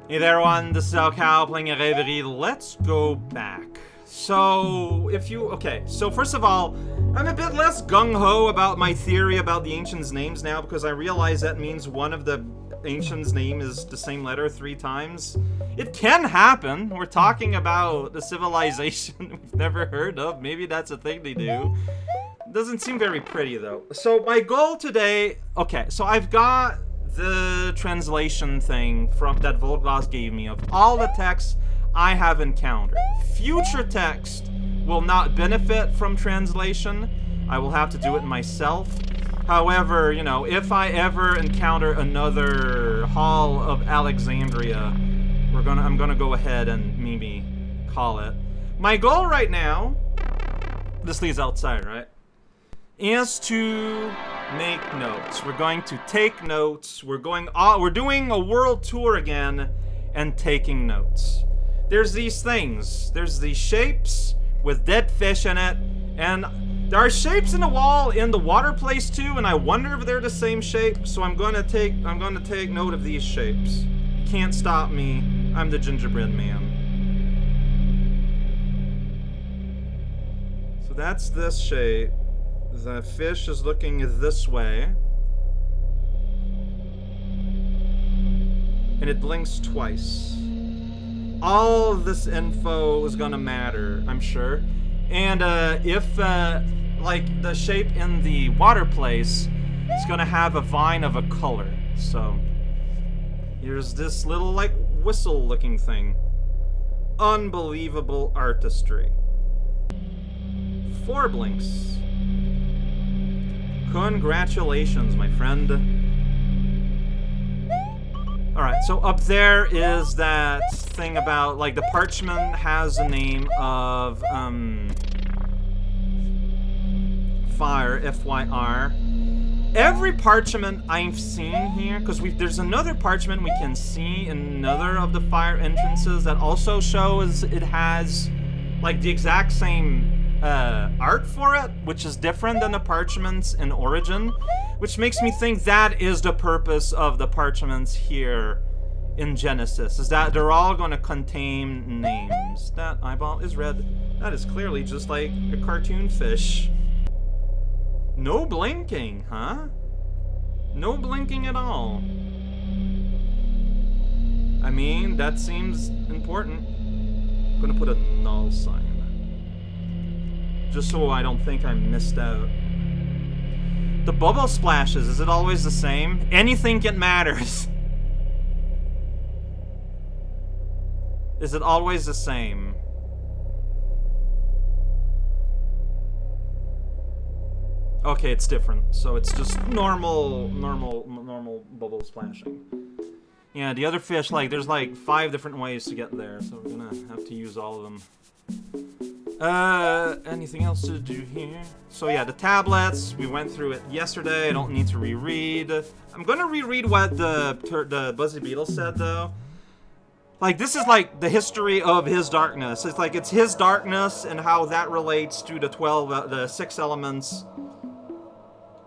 Hey there everyone, this is Cal playing a Reverie. Let's go back. So, so first of all, I'm a bit less gung-ho about my theory about the ancients' names now because I realize that means one of the ancients' name is the same letter 3 times. It can happen. We're talking about a civilization we've never heard of. Maybe that's a thing they do. Doesn't seem very pretty though. So my goal today, so I've got the translation thing from that Volglas gave me of all the texts I have encountered. Future text will not benefit from translation. I will have to do it myself. However, you know, if I ever encounter another Hall of Alexandria, I'm gonna go ahead and maybe call it. My goal right now, this leaves outside, right? Is to make notes. We're going to take notes. We're doing a world tour again and taking notes. There's these things. There's these shapes with dead fish in it, and there are shapes in the wall in the water place too, and I wonder if they're the same shape. So I'm gonna take note of these shapes. You can't stop me. I'm the gingerbread man. So that's this shape. The fish is looking this way. And it blinks twice. All of this info is gonna matter, I'm sure. And if like the shape in the water place is gonna have a vine of a color. So here's this little like whistle looking thing. Unbelievable artistry. 4 blinks. Congratulations, my friend. Alright, so up there is that thing about, like, the parchment has the name of, fire, F-Y-R. Every parchment I've seen here, because there's another parchment we can see in another of the fire entrances that also shows it has, like, the exact same art for it, which is different than the parchments in Origin, which makes me think that is the purpose of the parchments here in Genesis, is that they're all going to contain names. That eyeball is red. That is clearly just like a cartoon fish. No blinking, huh? No blinking at all. I mean, that seems important. I'm gonna put a null sign. Just so I don't think I missed out. The bubble splashes, is it always the same? Anything it matters. Is it always the same? Okay, it's different. So it's just normal bubble splashing. Yeah, the other fish, like, there's like 5 different ways to get there, so we're gonna have to use all of them. Anything else to do here? So yeah, the tablets, we went through it yesterday. I don't need to reread. I'm gonna reread what the Buzzy Beetle said, though. Like, this is like the history of his darkness. It's like, it's his darkness and how that relates to the 6 elements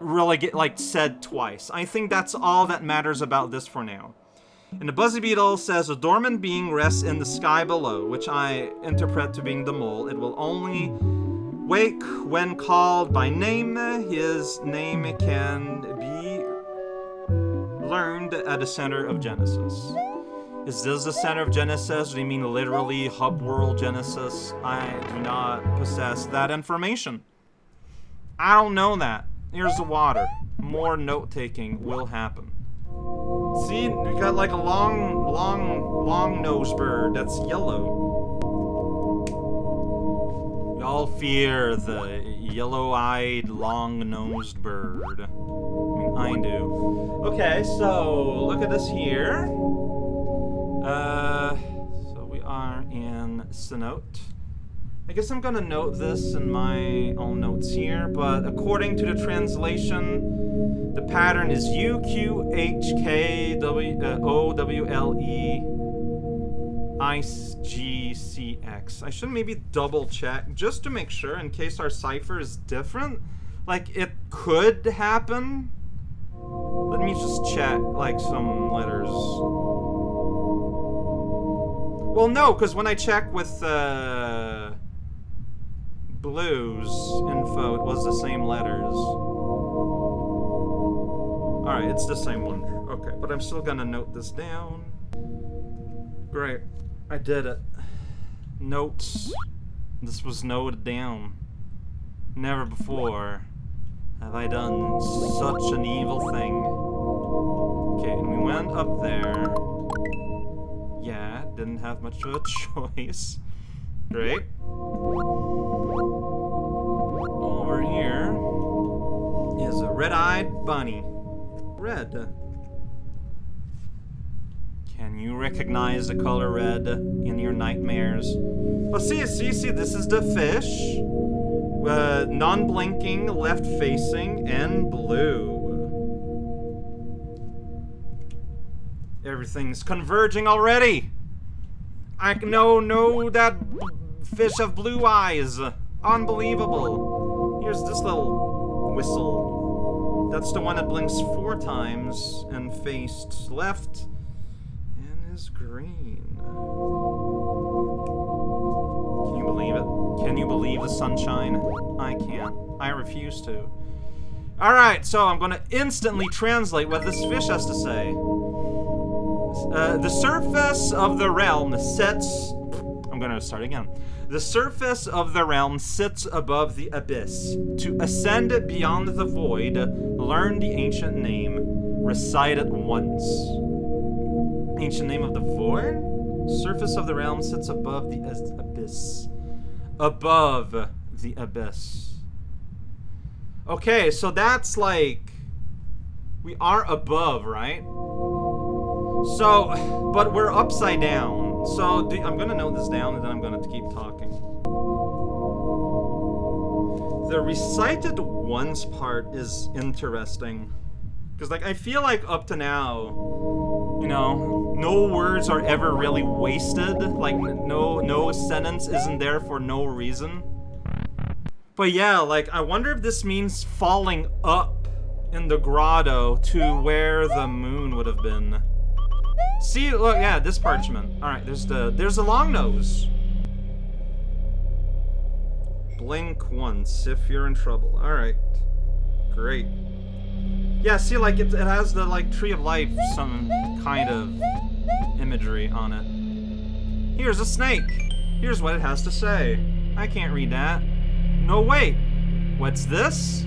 really get, like, said twice. I think that's all that matters about this for now. And the Buzzy Beetle says, a dormant being rests in the sky below, which I interpret to being the mole. It will only wake when called by name. His name can be learned at the center of Genesis. Is this the center of Genesis? Do you mean literally hub world Genesis? I do not possess that information. I don't know that. Here's the water. More note-taking will happen. See, we got like a long-nosed bird that's yellow. We all fear the yellow-eyed, long-nosed bird. I mean, I do. Okay, so look at this here. So we are in Cenote. I guess I'm gonna note this in my own notes here, but according to the translation, the pattern is UQHKOWLEIGCX. I should maybe double check just to make sure in case our cipher is different. Like, it could happen. Let me just check, like, some letters. Well, no, because when I check with Blue's info, it was the same letters. Alright, it's the same one. Okay, but I'm still gonna note this down. Great. I did it. Notes. This was noted down. Never before have I done such an evil thing. Okay, and we went up there. Yeah, didn't have much of a choice. Great. Over here is a red-eyed bunny. Red. Can you recognize the color red in your nightmares? Well, see, this is the fish. Non-blinking, left-facing, and blue. Everything's converging already. I know that fish of blue eyes. Unbelievable. Here's this little whistle. That's the one that blinks 4 times and faced left and is green. Can you believe it? Can you believe the sunshine? I can't. I refuse to. Alright, so I'm gonna instantly translate what this fish has to say. The surface of the realm sits... I'm gonna start again. The surface of the realm sits above the abyss. To ascend beyond the void, learn the ancient name. Recite it once. Ancient name of the void? Surface of the realm sits above the abyss. Above the abyss. Okay, so that's like... We are above, right? So, but we're upside down. So, I'm gonna note this down and then I'm gonna keep talking. The recited once part is interesting. Because, like, I feel like up to now, you know, no words are ever really wasted. Like, no sentence isn't there for no reason. But yeah, like, I wonder if this means falling up in the grotto to where the moon would have been. See, look, yeah, this parchment. Alright, there's the long nose. Blink once if you're in trouble. Alright. Great. Yeah, see, like, it has the, like, Tree of Life, some kind of imagery on it. Here's a snake. Here's what it has to say. I can't read that. No, wait. What's this?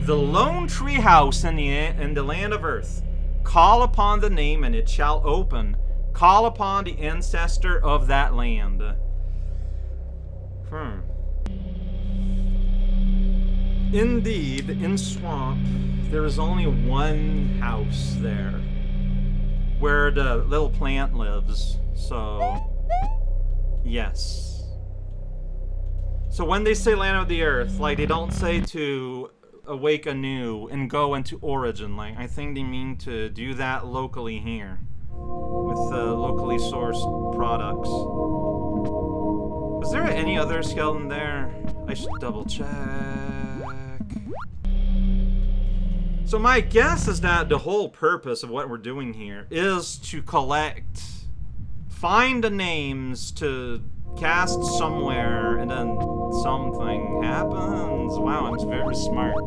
The lone tree house in the land of Earth. Call upon the name and it shall open. Call upon the ancestor of that land. Indeed, in Swamp, there is only one house there. Where the little plant lives. So, yes. So when they say land of the earth, like, they don't say to awake anew and go into origin. Like, I think they mean to do that locally here with locally sourced products. Was there any other skeleton there? I should double check. So my guess is that the whole purpose of what we're doing here is to find the names to cast somewhere, and then something happens. Wow, I'm very smart.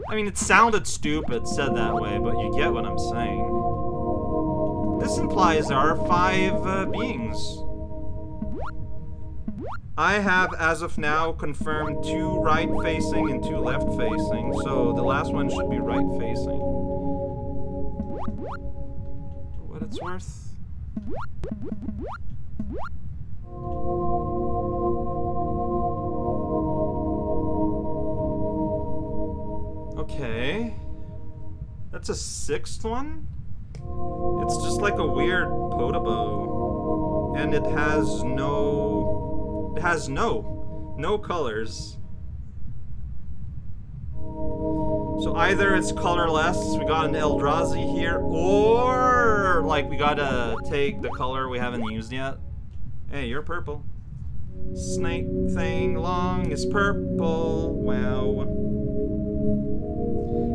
I mean, it sounded stupid said that way, but you get what I'm saying. This implies there are 5 beings. I have, as of now, confirmed 2 right-facing and 2 left-facing, so the last one should be right-facing. For what it's worth. Okay. That's a 6th one? It's just like a weird Podobo. And it has no colors. So either it's colorless, we got an Eldrazi here, or like we gotta take the color we haven't used yet. Hey, you're purple. Snake thing long is purple. Wow.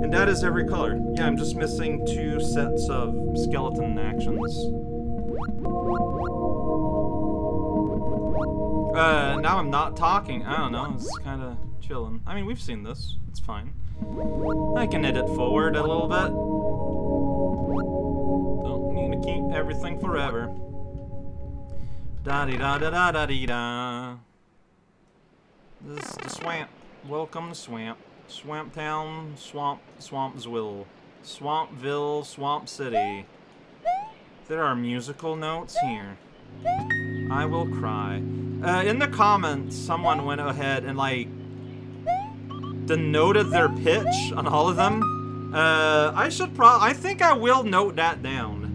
And that is every color. Yeah, I'm just missing 2 sets of skeleton actions. Now I'm not talking. I don't know, it's kind of chilling. I mean, we've seen this. It's fine. I can edit forward a little bit. Don't need to keep everything forever. Da-dee-da-da-da-da-dee-da. This is the swamp. Welcome to Swamp. Swamp Town, Swampsville. Swampville, Swamp City. There are musical notes here. I will cry. In the comments, someone went ahead and, like, denoted their pitch on all of them. I think I will note that down.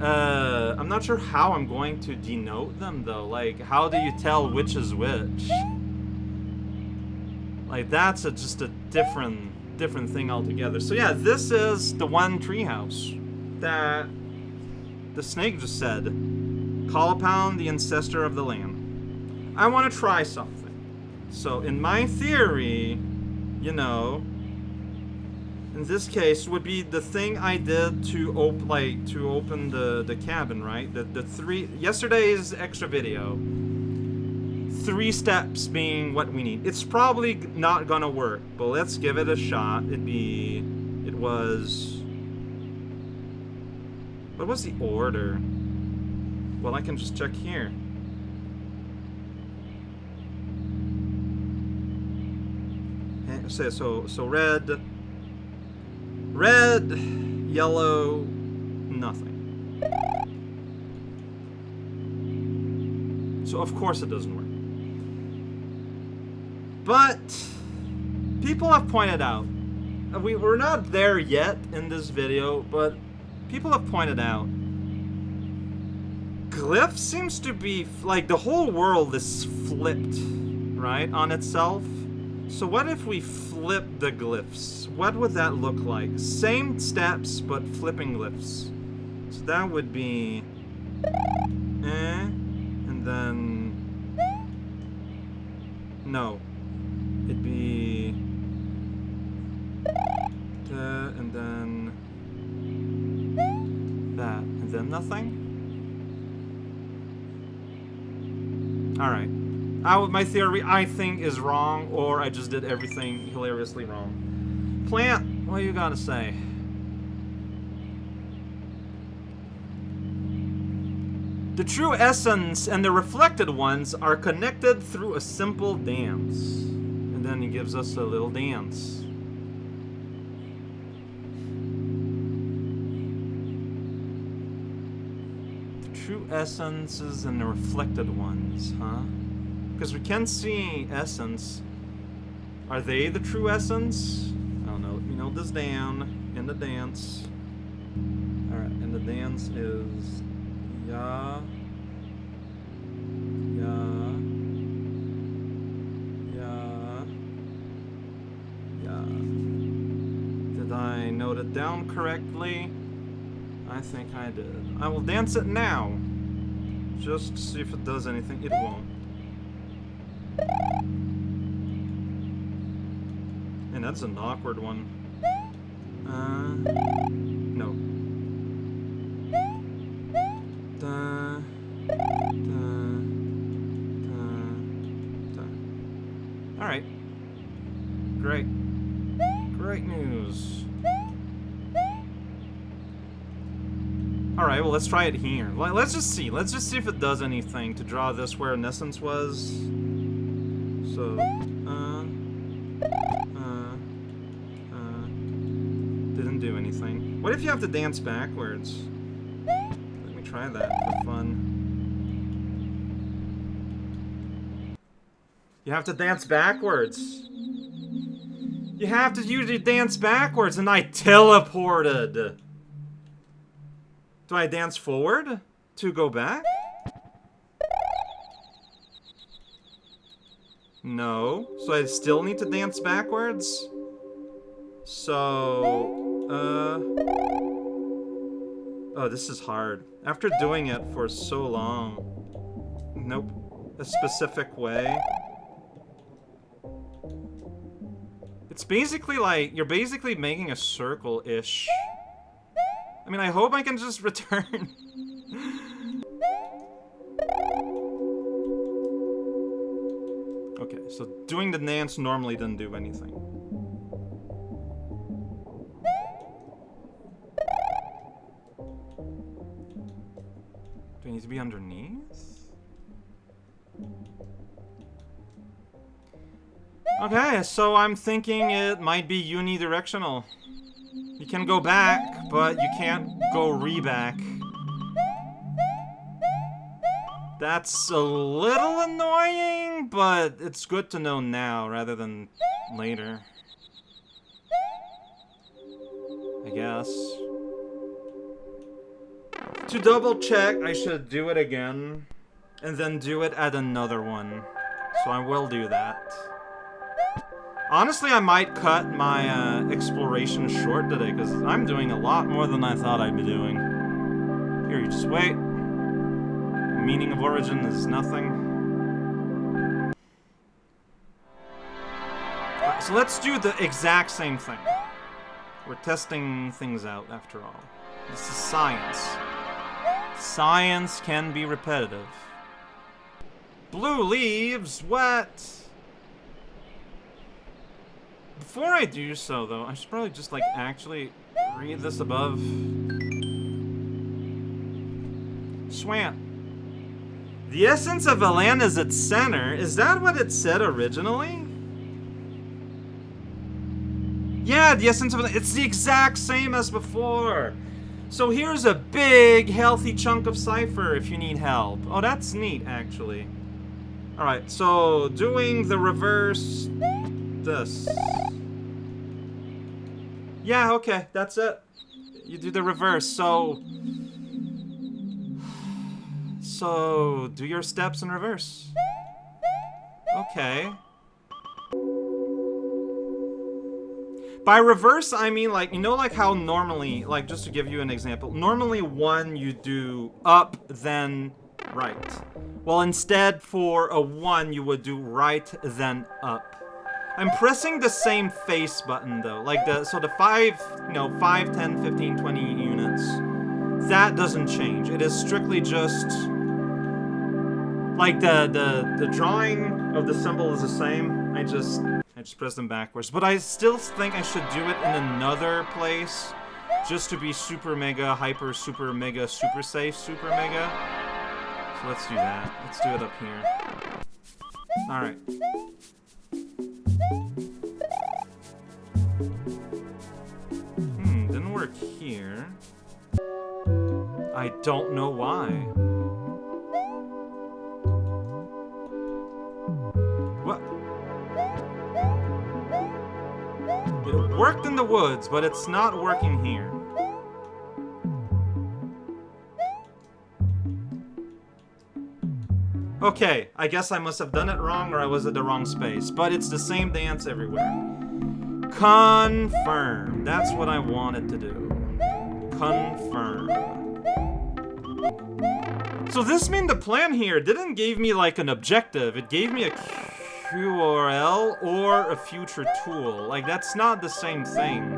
I'm not sure how I'm going to denote them, though. Like, how do you tell which is which? Like, that's just a different thing altogether. So yeah, this is the one treehouse that the snake just said. Call upon the ancestor of the land. I want to try something. So in my theory, you know, in this case would be the thing I did to open the cabin, right? The 3 yesterday's extra video. 3 steps being what we need. It's probably not gonna work, but let's give it a shot. It was... What was the order? Well, I can just check here. So red, yellow, nothing. So of course it doesn't work. But people have pointed out, we're not there yet in this video, but people have pointed out, glyph seems to be, like, the whole world is flipped, right, on itself. So what if we flip the glyphs? What would that look like? Same steps, but flipping glyphs. So that would be, and then, no. It'd be, and then that, and then nothing. Alright. My theory, I think, is wrong, or I just did everything hilariously wrong. Plant, what you gotta say? The true essence and the reflected ones are connected through a simple dance. And then he gives us a little dance. The true essences and the reflected ones, huh? Because we can see essence. Are they the true essence? I don't know. Let me note this down in the dance. Alright, and the dance is ya. Did I note it down correctly? I think I did. I will dance it now. Just to see if it does anything. It won't. And that's an awkward one. No. Alright. Great. Great news. Alright, well, let's try it here. Let's just see. Let's just see if it does anything to draw this where an essence was. So, didn't do anything. What if you have to dance backwards? Let me try that for fun. You have to dance backwards. You have to usually dance backwards, and I teleported. Do I dance forward to go back? No. So I still need to dance backwards? So, oh, this is hard. After doing it for so long. Nope. A specific way. It's basically like, you're basically making a circle-ish. I mean, I hope I can just return. Okay, so doing the dance normally doesn't do anything. Do I need to be underneath? Okay, so I'm thinking it might be unidirectional. You can go back, but you can't go re-back. That's a little annoying, but it's good to know now rather than later. I guess. To double check, I should do it again, and then do it at another one. So I will do that. Honestly, I might cut my exploration short today, because I'm doing a lot more than I thought I'd be doing. Here, you just wait. The meaning of origin is nothing. Alright, so let's do the exact same thing. We're testing things out, after all. This is science. Science can be repetitive. Blue leaves, what? Before I do so, though, I should probably just, like, actually read this above. Swamp. The essence of a land is its center. Is that what it said originally? Yeah, the essence of a land. It's the exact same as before. So here's a big, healthy chunk of cipher if you need help. Oh, that's neat, actually. Alright, so doing the reverse... this. Yeah, okay, that's it. You do the reverse, so do your steps in reverse. Okay. By reverse, I mean, like, you know, like how normally, like, just to give you an example, normally one you do up, then right. Well, instead for a 1, you would do right, then up. I'm pressing the same face button though, like so the 5, 5, 10, 15, 20 units, that doesn't change. It is strictly just, like the drawing of the symbol is the same. I just press them backwards. But I still think I should do it in another place, just to be super mega, hyper, super mega, super safe, super mega. So let's do that. Let's do it up here. Alright. Didn't work here. I don't know why. What? It worked in the woods, but it's not working here. Okay, I guess I must have done it wrong or I was at the wrong space, but it's the same dance everywhere. Confirm. That's what I wanted to do. Confirm. So this means the plan here didn't give me like an objective. It gave me a QRL or a future tool. Like, that's not the same thing.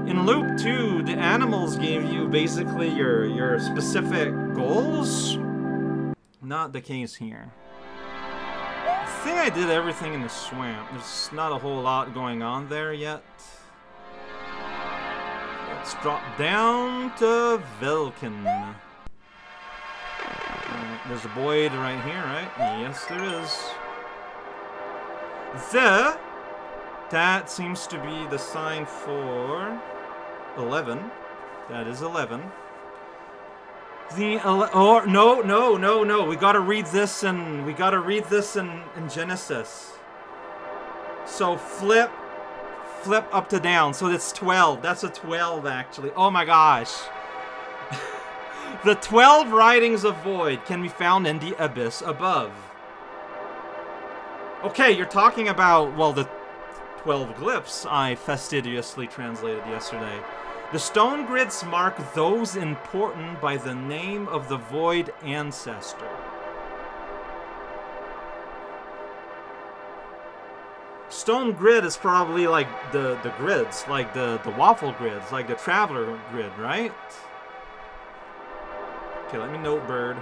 In Loop 2, the animals gave you basically your specific goals. Not the case here. I think I did everything in the swamp. There's not a whole lot going on there yet. Let's drop down to Velkin. There's a void right here, right? Yes, there is. That seems to be the sign for 11. That is 11. No. We gotta read this in Genesis. So flip up to down. So that's 12. That's a 12 actually. Oh my gosh. The 12 writings of Void can be found in the abyss above. Okay, you're talking about, well, the 12 glyphs I fastidiously translated yesterday. The stone grids mark those important by the name of the Void Ancestor. stone grid is probably like the grids, like the waffle grids, like the traveler grid, right? Okay, let me note bird.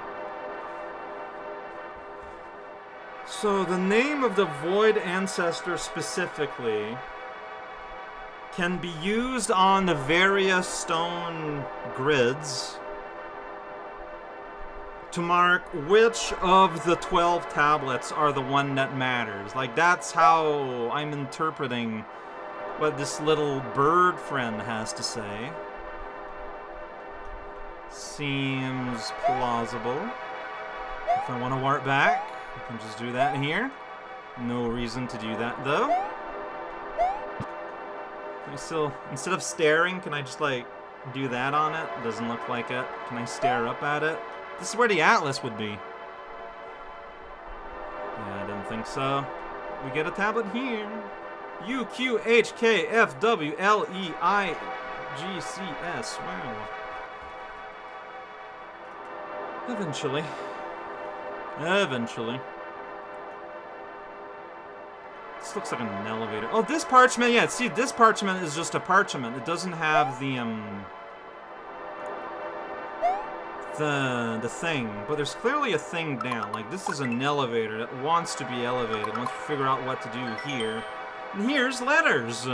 So the name of the void ancestor specifically can be used on the various stone grids to mark which of the 12 tablets are the one that matters. Like, that's how I'm interpreting what this little bird friend has to say. Seems plausible. If I want to warp back, I can just do that here. No reason to do that, though. Can I still, instead of staring, can I just, like, do that on it? Doesn't look like it. Can I stare up at it? This is where the atlas would be. Yeah, I didn't think so. We get a tablet here. U, Q, H, K, F, W, L, E, I, G, C, S. Wow. Eventually. Eventually. This looks like an elevator. Oh, this parchment, yeah, see, this parchment is just a parchment. It doesn't have the thing. But there's clearly a thing down. Like, this is an elevator that wants to be elevated. Once we figure out what to do here. And here's letters.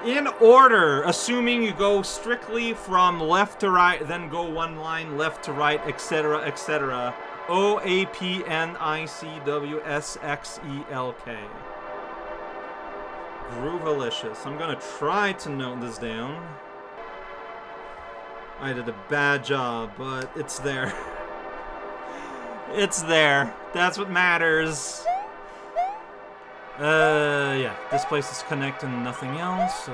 In order, assuming you go strictly from left to right, then go one line left to right, etc., etc. O-A-P-N-I-C-W-S-X-E-L-K. Groovalicious. I'm gonna try to note this down. I did a bad job, but it's there. It's there. That's what matters. Yeah, this place is connected and nothing else, so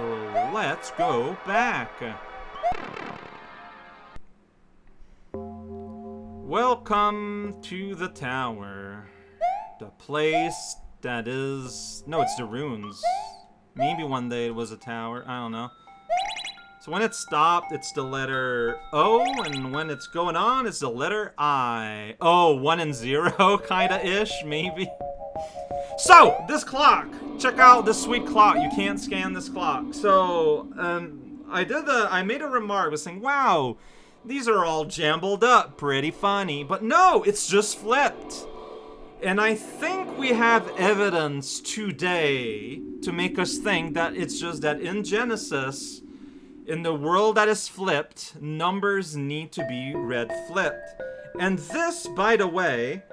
let's go back. Welcome to the tower. The place that is... No, it's the ruins. Maybe one day it was a tower, I don't know. So when it's stopped, it's the letter O, and when it's going on, it's the letter I. Oh, 1 and 0, kinda-ish, maybe. So, this clock. Check out this sweet clock. You can't scan this clock. So, I made a remark was saying, wow, these are all jumbled up. Pretty funny. But no, it's just flipped. And I think we have evidence today to make us think that it's just that in Genesis, in the world that is flipped, numbers need to be read flipped. And this, by the way,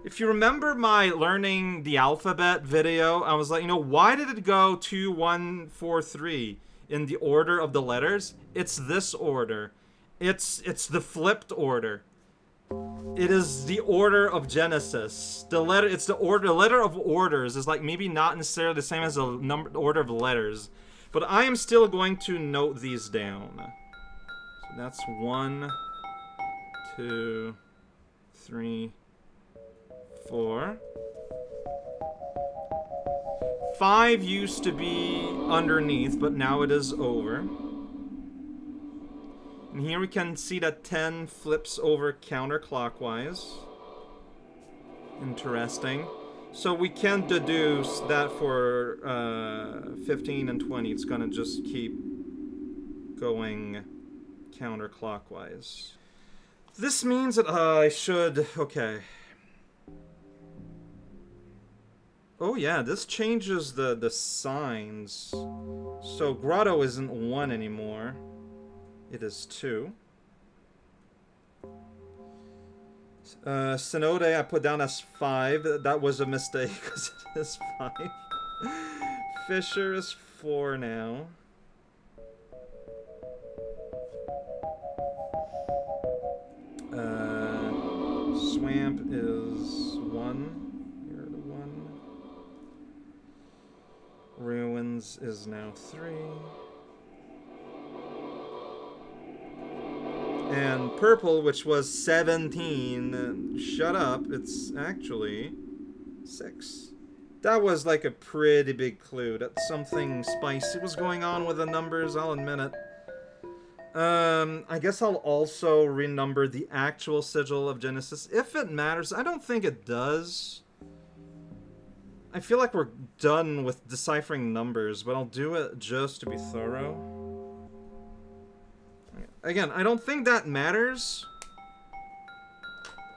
if you remember my learning the alphabet video, I was like, you know, why did it go 2, 1, 4, 3 in the order of the letters? It's this order. It's the flipped order. It is the order of Genesis. It's the letter of orders is like maybe not necessarily the same as the order of letters. But I am still going to note these down. So that's 1, 2, 3, 4. 5 used to be underneath, but now it is over. And here we can see that 10 flips over counterclockwise. Interesting. So we can deduce that for 15 and 20, it's gonna just keep going counterclockwise. This means that I should... Okay. Oh yeah, this changes the signs. So grotto isn't 1 anymore. It is 2. Synode I put down as 5. That was a mistake because it is 5. Fisher is 4 now. Swamp is 1. Here the 1. Ruins is now 3. And purple, which was 17, shut up, it's actually 6. That was like a pretty big clue that something spicy was going on with the numbers, I'll admit it. I guess I'll also renumber the actual sigil of Genesis, if it matters. I don't think it does. I feel like we're done with deciphering numbers, but I'll do it just to be thorough. Again, I don't think that matters,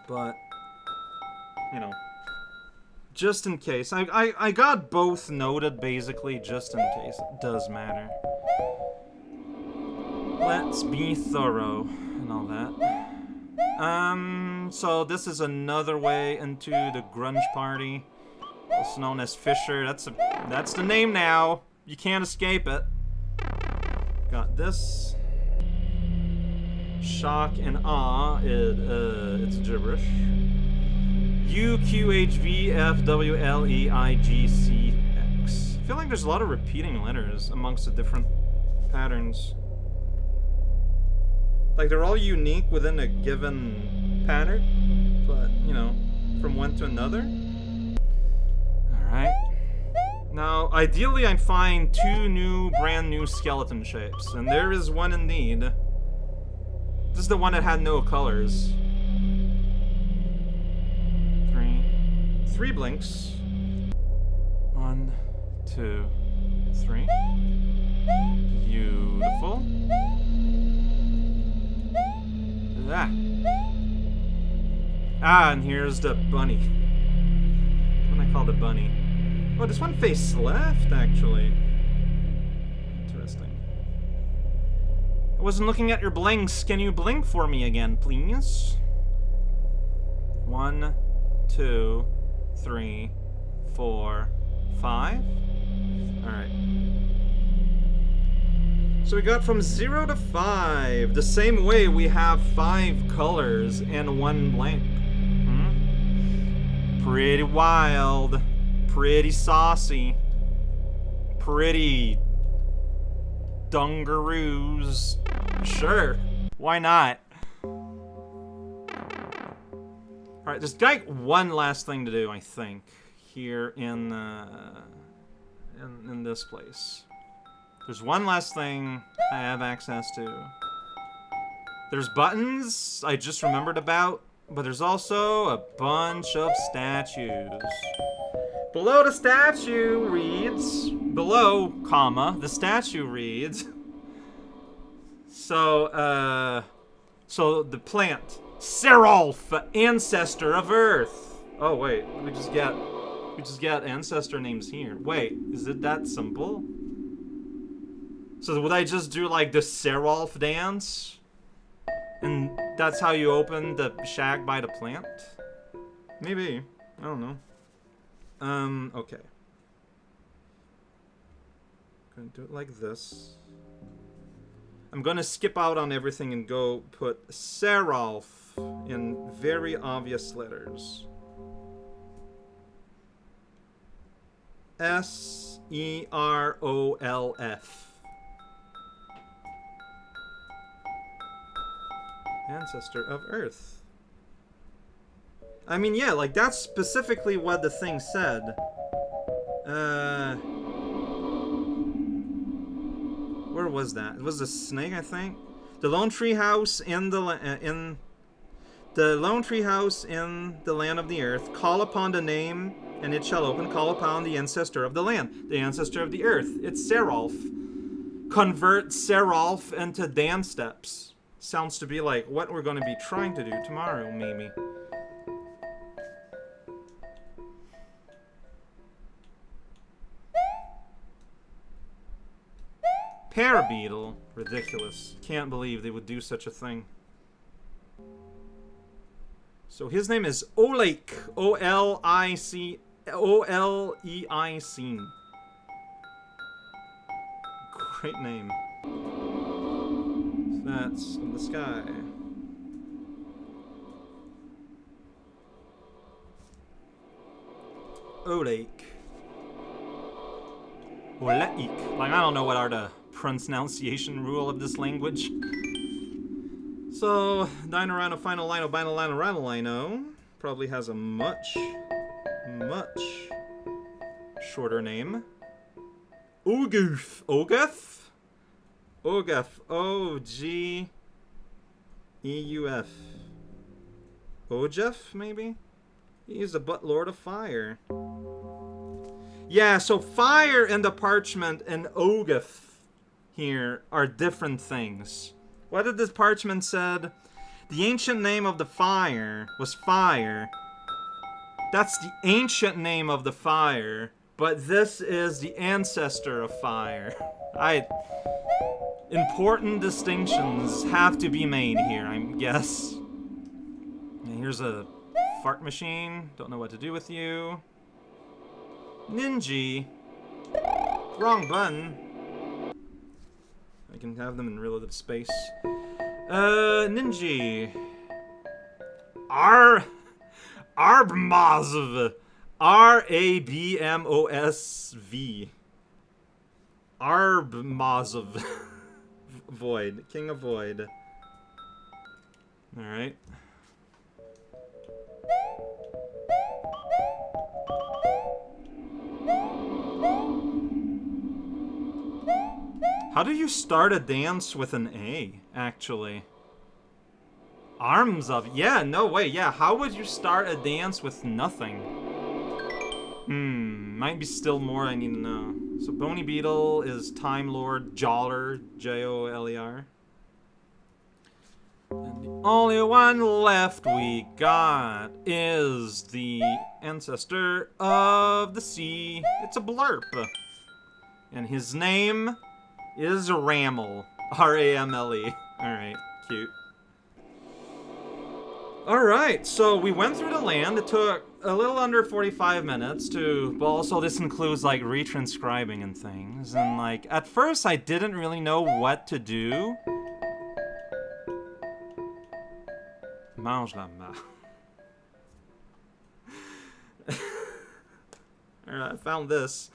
but, you know, just in case. I got both noted, basically, just in case it does matter. Let's be thorough and all that. So this is another way into the grunge party, also known as Fisher. That's the name now. You can't escape it. Got this. Shock and awe. It's gibberish. UQHVFWLEIGCX. I feel like there's a lot of repeating letters amongst the different patterns. Like, they're all unique within a given pattern, but, you know, from one to another. Alright. Now, ideally, I'd find 2 brand new skeleton shapes, and there is one indeed. This is the one that had no colors. 3 blinks. 1, 2, 3. Beautiful. And here's the bunny. What I call the bunny. Oh, this one face left, actually. Interesting. I wasn't looking at your blinks. Can you blink for me again, please? 1, 2, 3, 4, 5. Alright. So we got from 0 to 5. The same way we have 5 colors and 1 blank. Pretty wild. Pretty saucy. Pretty dungaroos. Sure. Why not? Alright, there's like one last thing to do, I think. Here in this place. There's one last thing I have access to. There's buttons I just remembered about, but there's also a bunch of statues. Below the statue reads, below, comma, the statue reads, so the plant, Serolf, ancestor of Earth. Oh wait, we just get ancestor names here. Wait, is it that simple? So would I just do like the Serolf dance? And that's how you open the shack by the plant? Maybe. I don't know. Okay. Gonna do it like this. I'm gonna skip out on everything and go put Serolf in very obvious letters. S-E-R-O-L-F. Ancestor of Earth. I mean, yeah, like, that's specifically what the thing said. Where was that? It was a snake, I think. The lone tree house in the lone tree house in the land of the earth. Call upon the name, and it shall open. Call upon the ancestor of the land, the ancestor of the earth. It's Serolf. Convert Serolf into dance steps. Sounds to be like what we're going to be trying to do tomorrow, maybe. Parabeetle. Ridiculous. Can't believe they would do such a thing. So his name is Oleic. O-L-I-C. O-L-E-I-C. Great name. So that's in the sky. Oleic. Oleic. Like, I don't know what are the pronunciation rule of this language. So, Dinorano, Final Lino, Binal Lino, Ranolino probably has a much shorter name. Oguf. Oguf? Oguf. O-G-E-U-F. Ojef, maybe? He's the butt lord of fire. Yeah, so fire and the parchment and Ogath here are different things. What did this parchment said? The ancient name of the fire was fire. That's the ancient name of the fire, but this is the ancestor of fire. Important distinctions have to be made here, I guess. And here's a fart machine. Don't know what to do with you. Ninja. Wrong button. I can have them in relative space. Ninja. Arbmosv. Rabmosv. Arbmosv. Void. King of Void. Alright. How do you start a dance with an A, actually? Arms of... Yeah, no way. Yeah, how would you start a dance with nothing? Might be still more I need to know. So Bony Beetle is Time Lord Joller, Joler. And the only one left we got is the ancestor of the sea. It's a blurp. And his name is Ramel. R-A-M-L-E. Alright, cute. Alright, so we went through the land. It took a little under 45 minutes to... Well, also this includes, like, retranscribing and things. And, like, at first I didn't really know what to do. Mange la main. Alright, I found this.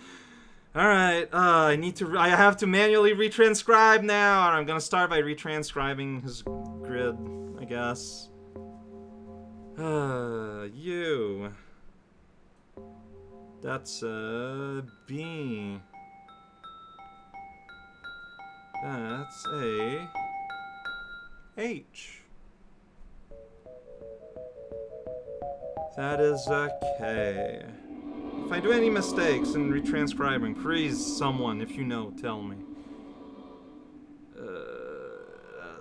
Alright, I have to manually retranscribe now, and I'm gonna start by retranscribing his grid, I guess. You. That's a B. That's a H. That is a K. If I do any mistakes in retranscribing, please, someone, if you know, tell me.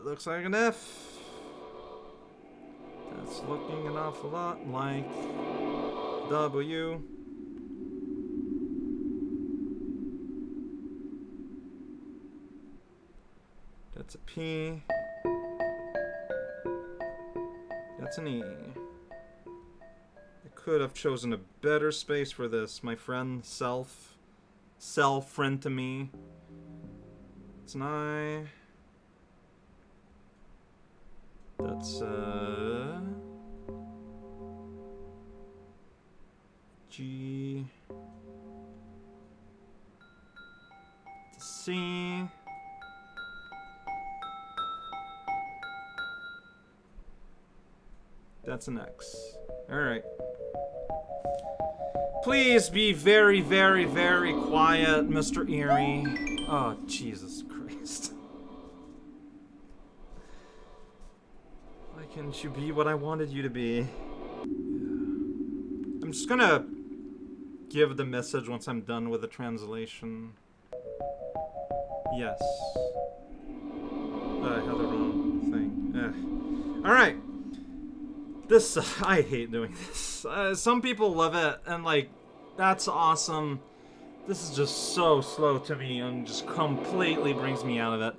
Looks like an F. That's looking an awful lot like W. That's a P. That's an E. I could have chosen a better space for this. My friend, friend to me. It's an I. That's G. C. That's an X. Alright. Please be very, very, very quiet, Mr. Eerie. Oh, Jesus Christ. Why can't you be what I wanted you to be? Yeah. I'm just gonna give the message once I'm done with the translation. Yes. I had the wrong thing. Alright. This, I hate doing this. Some people love it, and like, that's awesome. This is just so slow to me and just completely brings me out of it.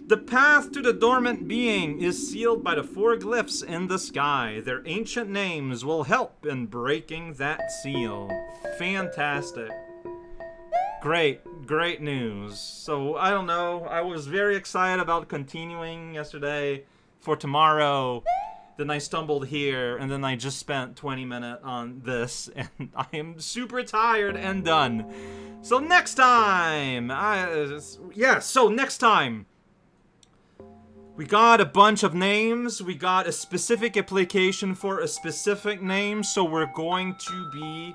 The path to the dormant being is sealed by the 4 glyphs in the sky. Their ancient names will help in breaking that seal. Fantastic. Great news. So, I don't know, I was very excited about continuing yesterday for tomorrow. Then I stumbled here, and then I just spent 20 minutes on this, and I am super tired and done. So next time, next time, we got a bunch of names, we got a specific application for a specific name, so we're going to be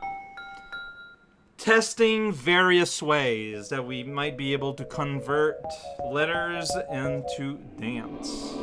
testing various ways that we might be able to convert letters into dance.